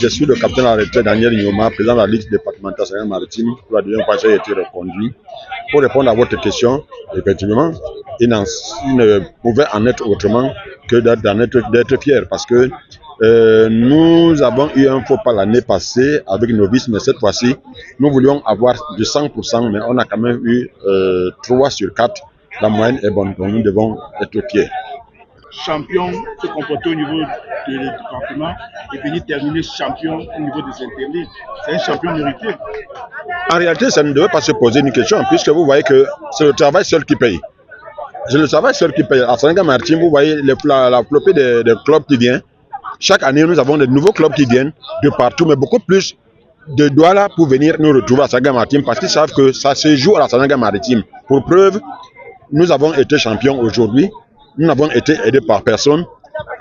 Je suis le capitaine à la retraite Daniel Nyoma, président de la Ligue départementale Sénégal-Maritime. Pour la deuxième fois, j'ai été reconduit. Pour répondre à votre question, effectivement, il ne pouvait en être autrement que d'être fier parce que nous avons eu un faux pas l'année passée avec nos vices, mais cette fois-ci, nous voulions avoir du 100%, mais on a quand même eu 3 sur 4. La moyenne est bonne, donc nous devons être fiers. Champion se comporter au niveau du département et venir terminer champion au niveau des interdits. C'est un champion mérité. En réalité, ça ne devait pas se poser une question, puisque vous voyez que c'est le travail seul qui paye. C'est le travail seul qui paye. À Sénégal-Maritime, vous voyez la flopée des clubs qui viennent. Chaque année, nous avons de nouveaux clubs qui viennent de partout, mais beaucoup plus de Douala pour venir nous retrouver à Sénégal-Maritime, parce qu'ils savent que ça se joue à la Sénégal-Maritime. Pour preuve, nous avons été champions aujourd'hui. Nous n'avons été aidés par personne.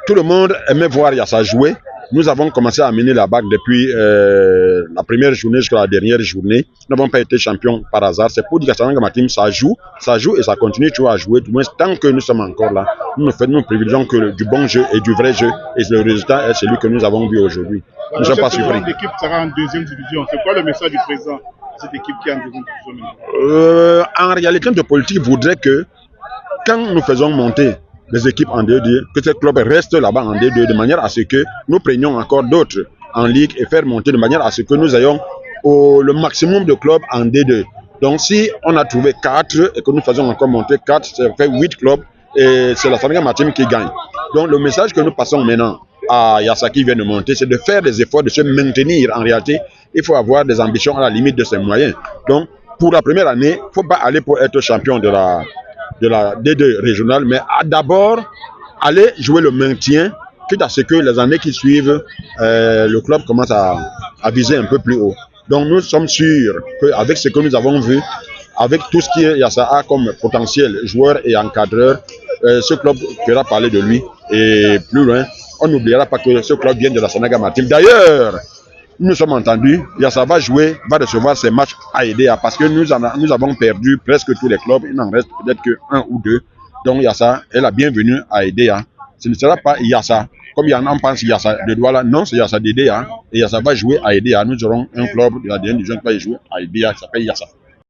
Tout le monde aimait voir Yassa jouer. Nous avons commencé à mener la bague depuis la première journée jusqu'à la dernière journée. Nous n'avons pas été champions par hasard. C'est pour dire que Sénégal-Maritime, ça joue et ça continue toujours à jouer. Du moins, tant que nous sommes encore là, nous privilégions que du bon jeu et du vrai jeu. Et le résultat est celui que nous avons vu aujourd'hui. Nous ne sommes pas surpris. L'équipe sera en deuxième division. C'est quoi le message du président de cette équipe qui est en deuxième division? En réalité, notre politique voudrait que quand nous faisons monter les équipes en D2, que ces clubs restent là-bas en D2 de manière à ce que nous prenions encore d'autres en Ligue et faire monter de manière à ce que nous ayons le maximum de clubs en D2. Donc si on a trouvé 4 et que nous faisons encore monter 4, ça fait 8 clubs et c'est la Sénégal-Maritime qui gagne. Donc le message que nous passons maintenant à Yassa qui vient de monter, c'est de faire des efforts, de se maintenir. En réalité, il faut avoir des ambitions à la limite de ses moyens. Donc pour la première année, il ne faut pas aller pour être champion de la D2 régionale, mais d'abord aller jouer le maintien, quitte à ce que les années qui suivent, le club commence à viser un peu plus haut. Donc nous sommes sûrs qu'avec ce que nous avons vu, avec tout ce qui est Yassa comme potentiel joueur et encadreur, ce club fera parler de lui. Et plus loin, on n'oubliera pas que ce club vient de la Sénégal-Maritime. D'ailleurs, nous sommes entendus, Yassa va recevoir ses matchs à EDA parce que nous avons perdu presque tous les clubs, il n'en reste peut-être qu'un ou deux. Donc Yassa est la bienvenue à EDA. Ce ne sera pas Yassa, comme il y en a, on pense Yassa de Douala, non, c'est Yassa d'EDA. Et Yassa va jouer à EDA. Nous aurons un club de la deuxième division qui va jouer à EDA qui s'appelle Yassa.